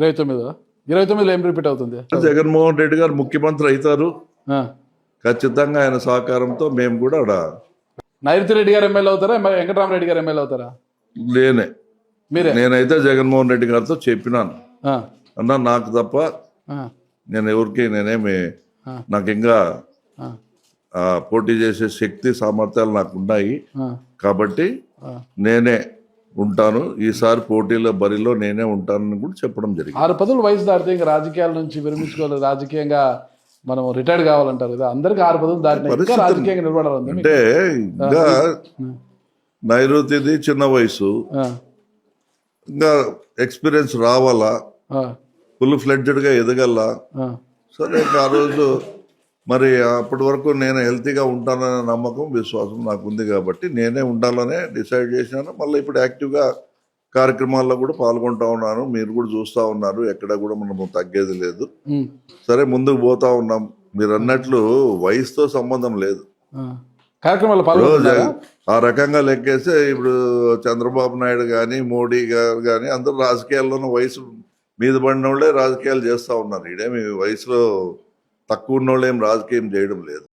29లో ఏం రిపీట్ అవుతుంది? జగన్మోహన్ రెడ్డి గారు ముఖ్యమంత్రి అవుతారు ఆ. ఖచ్చితంగా. ఆయన సహకారంతో మేము కూడా నైరుతి రెడ్డి గారు ఎమ్మెల్యే అవుతారా, వెంకటరామరెడ్డి గారు ఎమ్మెల్యే అవుతారా? లేనే మీరే? నేనైతే జగన్మోహన్ రెడ్డి గారితో చెప్పినాను, ఆ. అన్నా నాకు తప్ప ఆ. నేను ఎవరికి నేనేమి ఆ. నాకు ఇంకా ఆ. పోటీ చేసే శక్తి సామర్థ్యాలు నాకు ఉన్నాయి ఆ. కాబట్టి ఆ. నేనే ఉంటాను, ఈసారి పోటీలో బరిలో నేనే ఉంటానని కూడా చెప్పడం జరిగింది. 6 పదులు వయసు దాటితే ఇంకా రాజకీయాల నుంచి విరమించుకోవాలి, రాజకీయంగా మనం రిటైర్డ్ కావాలంటారు కదా, అందరికి 6 పదులు దాటినా ఇంకా రాజకీయంగా నిలబడాలి అంటే ఇంకా నైరుతిది చిన్న వయసు, ఇంకా ఎక్స్పీరియన్స్ రావాలా, ఫుల్ ఫ్లెడ్జ్డ్గా ఎదగల్లా. సరే ఆ రోజు మరి అప్పటి వరకు నేను హెల్తీగా ఉంటాననే నమ్మకం విశ్వాసం నాకు ఉంది కాబట్టి నేనే ఉండాలనే డిసైడ్ చేసినాను. మళ్ళీ ఇప్పుడు యాక్టివ్గా కార్యక్రమాల్లో కూడా పాల్గొంటా ఉన్నాను, మీరు కూడా చూస్తూ ఉన్నారు, ఎక్కడ కూడా మనము తగ్గేది లేదు. సరే ముందుకు పోతా ఉన్నాం. మీరు అన్నట్లు వయసుతో సంబంధం లేదు. ఆ రకంగా లెక్కేస్తే ఇప్పుడు చంద్రబాబు నాయుడు కానీ మోడీ గారు కానీ అందరూ రాజకీయాల్లోనూ వయసు మీద పడిన వాళ్ళే రాజకీయాలు చేస్తూ ఉన్నారు. ఇదేమి వయసులో తక్కువ ఉన్న వాళ్ళు ఏం రాజకీయం చేయడం లేదు.